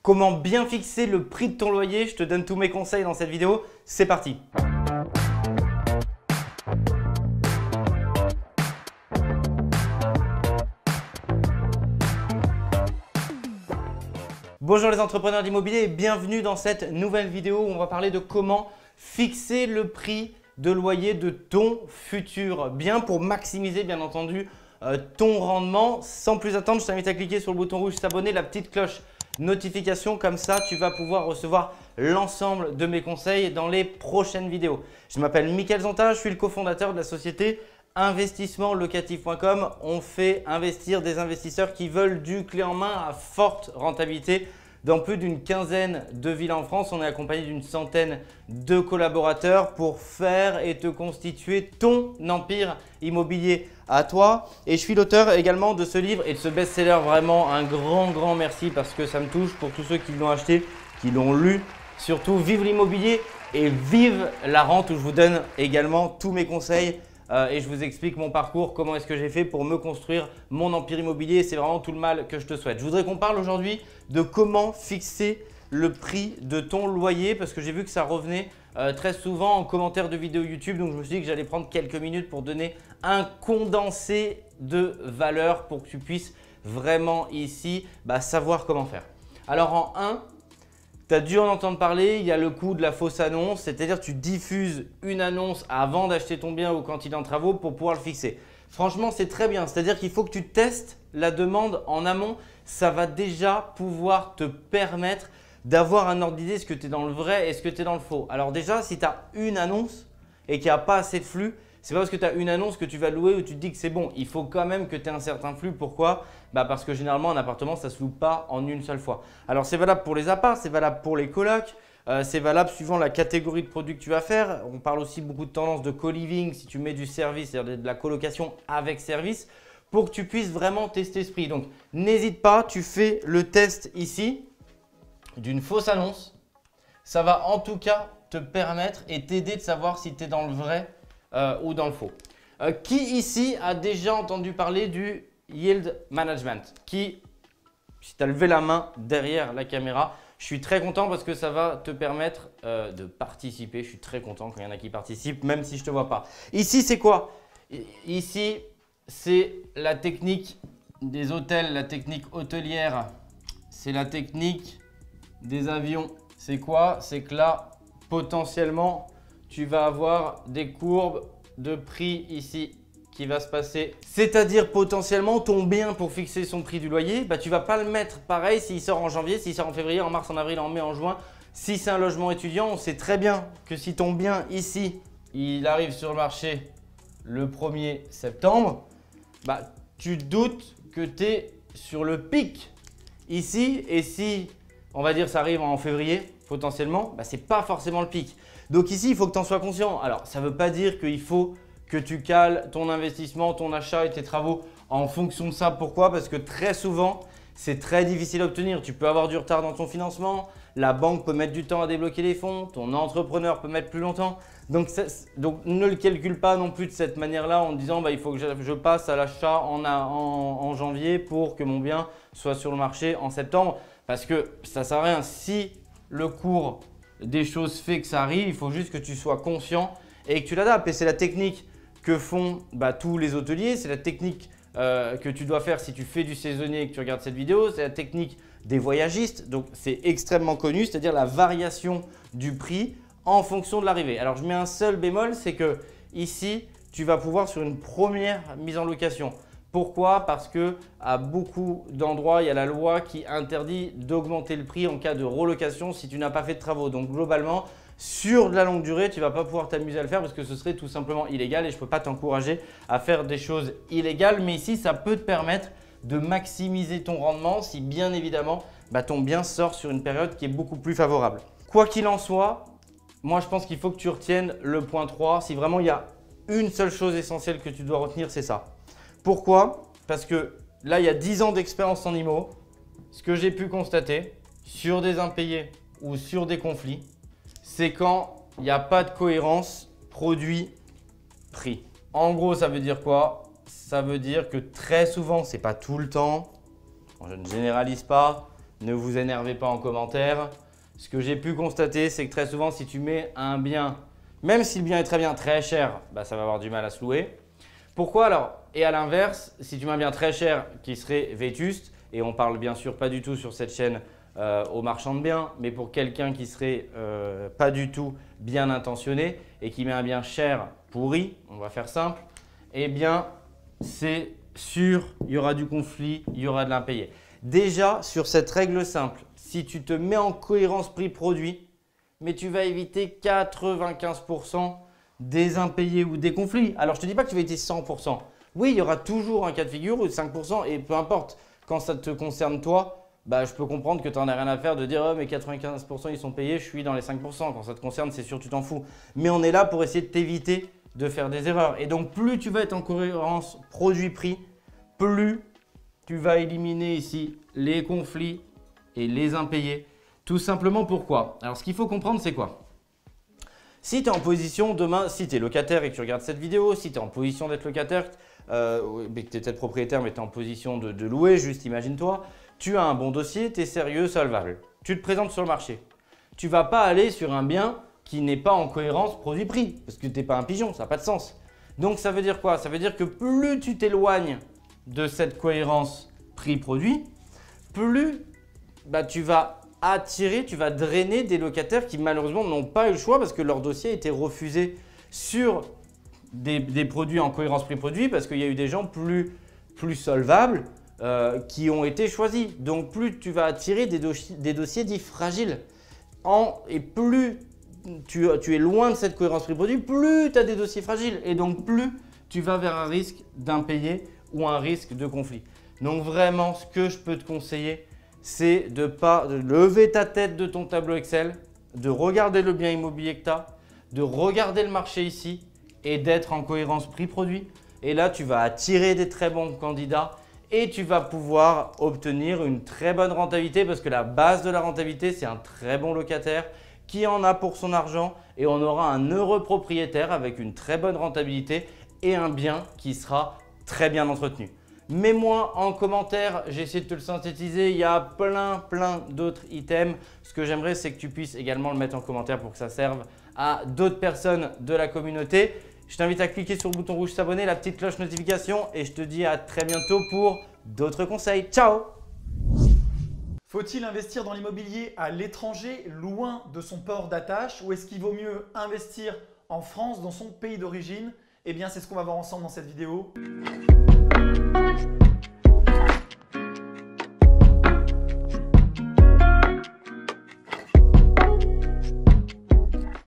Comment bien fixer le prix de ton loyer? Je te donne tous mes conseils dans cette vidéo. C'est parti! Bonjour les entrepreneurs d'immobilier et bienvenue dans cette nouvelle vidéo où on va parler de comment fixer le prix de loyer de ton futur bien pour maximiser bien entendu ton rendement. Sans plus attendre, je t'invite à cliquer sur le bouton rouge s'abonner, la petite cloche notification, comme ça tu vas pouvoir recevoir l'ensemble de mes conseils dans les prochaines vidéos. Je m'appelle Mickaël Zonta, je suis le cofondateur de la société investissementlocatif.com. On fait investir des investisseurs qui veulent du clé en main à forte rentabilité dans plus d'une quinzaine de villes en France. On est accompagné d'une centaine de collaborateurs pour faire et te constituer ton empire immobilier à toi. Et je suis l'auteur également de ce livre et de ce best-seller. Vraiment un grand merci parce que ça me touche pour tous ceux qui l'ont acheté, qui l'ont lu. Surtout, vive l'immobilier et vive la rente, où je vous donne également tous mes conseils et je vous explique mon parcours, comment est-ce que j'ai fait pour me construire mon empire immobilier. C'est vraiment tout le mal que je te souhaite. Je voudrais qu'on parle aujourd'hui de comment fixer le prix de ton loyer parce que j'ai vu que ça revenait très souvent en commentaire de vidéos YouTube. Donc, je me suis dit que j'allais prendre quelques minutes pour donner un condensé de valeur pour que tu puisses vraiment ici savoir comment faire. Alors, en 1, tu as dû en entendre parler, il y a le coût de la fausse annonce, c'est-à-dire tu diffuses une annonce avant d'acheter ton bien ou quand il est en travaux pour pouvoir le fixer. Franchement, c'est très bien, c'est-à-dire qu'il faut que tu testes la demande en amont. Ça va déjà pouvoir te permettre d'avoir un ordre d'idée, est-ce que tu es dans le vrai, est-ce que tu es dans le faux. Alors déjà, si tu as une annonce et qu'il n'y a pas assez de flux, c'est pas parce que tu as une annonce que tu vas louer ou tu te dis que c'est bon. Il faut quand même que tu aies un certain flux. Pourquoi? Parce que généralement, un appartement, ça ne se loue pas en une seule fois. Alors, c'est valable pour les apparts, c'est valable pour les colocs, c'est valable suivant la catégorie de produits que tu vas faire. On parle aussi beaucoup de tendance de co-living si tu mets du service, c'est-à-dire de la colocation avec service, pour que tu puisses vraiment tester ce prix. Donc, n'hésite pas, tu fais le test ici d'une fausse annonce. Ça va en tout cas te permettre et t'aider de savoir si tu es dans le vrai ou dans le faux. Qui ici a déjà entendu parler du yield management? Si tu as levé la main derrière la caméra, je suis très content parce que ça va te permettre de participer. Je suis très content quand il y en a qui participent, même si je ne te vois pas. Ici, c'est quoi? Ici, c'est la technique des hôtels, la technique hôtelière. C'est la technique des avions. C'est quoi? C'est que là, potentiellement, tu vas avoir des courbes de prix ici qui va se passer. C'est-à-dire potentiellement ton bien pour fixer son prix du loyer, tu ne vas pas le mettre pareil s'il sort en janvier, s'il sort en février, en mars, en avril, en mai, en juin. Si c'est un logement étudiant, on sait très bien que si ton bien ici, il arrive sur le marché le 1er septembre, tu doutes que tu es sur le pic ici. Et si, on va dire, ça arrive en février, potentiellement, ce n'est pas forcément le pic. Donc ici, il faut que tu en sois conscient. Alors, ça ne veut pas dire qu'il faut que tu cales ton investissement, ton achat et tes travaux en fonction de ça. Pourquoi? Parce que très souvent, c'est très difficile à obtenir. Tu peux avoir du retard dans ton financement, la banque peut mettre du temps à débloquer les fonds, ton entrepreneur peut mettre plus longtemps. Donc ne le calcule pas non plus de cette manière-là en disant il faut que je passe à l'achat en janvier pour que mon bien soit sur le marché en septembre. Parce que ça ne sert à rien. Si le cours des choses fait que ça arrive, il faut juste que tu sois conscient et que tu l'adaptes. Et c'est la technique que font tous les hôteliers, c'est la technique que tu dois faire si tu fais du saisonnier et que tu regardes cette vidéo, c'est la technique des voyagistes. Donc, c'est extrêmement connu, c'est-à-dire la variation du prix en fonction de l'arrivée. Alors, je mets un seul bémol, c'est que ici, tu vas pouvoir sur une première mise en location. Pourquoi? Parce qu'à beaucoup d'endroits, il y a la loi qui interdit d'augmenter le prix en cas de relocation si tu n'as pas fait de travaux. Donc globalement, sur de la longue durée, tu ne vas pas pouvoir t'amuser à le faire parce que ce serait tout simplement illégal et je ne peux pas t'encourager à faire des choses illégales. Mais ici, ça peut te permettre de maximiser ton rendement si bien évidemment ton bien sort sur une période qui est beaucoup plus favorable. Quoi qu'il en soit, moi je pense qu'il faut que tu retiennes le point 3. Si vraiment il y a une seule chose essentielle que tu dois retenir, c'est ça. Pourquoi? Parce que là, il y a 10 ans d'expérience en IMO. Ce que j'ai pu constater sur des impayés ou sur des conflits, c'est quand il n'y a pas de cohérence produit-prix. En gros, ça veut dire quoi? Ça veut dire que très souvent, ce n'est pas tout le temps, je ne généralise pas, ne vous énervez pas en commentaire. Ce que j'ai pu constater, c'est que très souvent, si tu mets un bien, même si le bien est très bien, très cher, bah, ça va avoir du mal à se louer. Pourquoi alors? Et à l'inverse, si tu mets un bien très cher qui serait vétuste, et on parle bien sûr pas du tout sur cette chaîne aux marchands de biens, mais pour quelqu'un qui serait pas du tout bien intentionné et qui met un bien cher pourri, on va faire simple, eh bien c'est sûr, il y aura du conflit, il y aura de l'impayé. Déjà, sur cette règle simple, si tu te mets en cohérence prix-produit, mais tu vas éviter 95% des impayés ou des conflits. Alors, je ne te dis pas que tu vas éviter 100%. Oui, il y aura toujours un cas de figure ou 5% et peu importe. Quand ça te concerne toi, bah, je peux comprendre que tu n'en as rien à faire de dire oh, mais 95% ils sont payés, je suis dans les 5%. Quand ça te concerne, c'est sûr, tu t'en fous. Mais on est là pour essayer de t'éviter de faire des erreurs. Et donc, plus tu vas être en cohérence produit-prix, plus tu vas éliminer ici les conflits et les impayés. Tout simplement pourquoi? Alors, ce qu'il faut comprendre, c'est quoi? Si tu es en position demain, si tu es locataire et que tu regardes cette vidéo, si tu es en position d'être locataire, que tu es peut-être propriétaire mais tu es en position de louer, juste imagine-toi, tu as un bon dossier, tu es sérieux, solvable. Tu te présentes sur le marché. Tu ne vas pas aller sur un bien qui n'est pas en cohérence produit-prix parce que tu n'es pas un pigeon, ça n'a pas de sens. Donc ça veut dire quoi? Ça veut dire que plus tu t'éloignes de cette cohérence prix-produit, plus bah, tu vas attirer, tu vas drainer des locataires qui malheureusement n'ont pas eu le choix parce que leur dossier a été refusé sur des produits en cohérence prix-produit parce qu'il y a eu des gens plus solvables qui ont été choisis. Donc plus tu vas attirer des dossiers dits fragiles. Et plus tu es loin de cette cohérence prix-produit, plus tu as des dossiers fragiles et donc plus tu vas vers un risque d'impayé ou un risque de conflit. Donc vraiment, ce que je peux te conseiller, c'est de lever ta tête de ton tableau Excel, de regarder le bien immobilier que tu as, de regarder le marché ici et d'être en cohérence prix-produit. Et là, tu vas attirer des très bons candidats et tu vas pouvoir obtenir une très bonne rentabilité parce que la base de la rentabilité, c'est un très bon locataire qui en a pour son argent et on aura un heureux propriétaire avec une très bonne rentabilité et un bien qui sera très bien entretenu. Mets-moi en commentaire, j'ai essayé de te le synthétiser, il y a plein d'autres items. Ce que j'aimerais, c'est que tu puisses également le mettre en commentaire pour que ça serve à d'autres personnes de la communauté. Je t'invite à cliquer sur le bouton rouge s'abonner, la petite cloche notification et je te dis à très bientôt pour d'autres conseils. Ciao! Faut-il investir dans l'immobilier à l'étranger, loin de son port d'attache, ou est-ce qu'il vaut mieux investir en France, dans son pays d'origine? Eh bien, c'est ce qu'on va voir ensemble dans cette vidéo.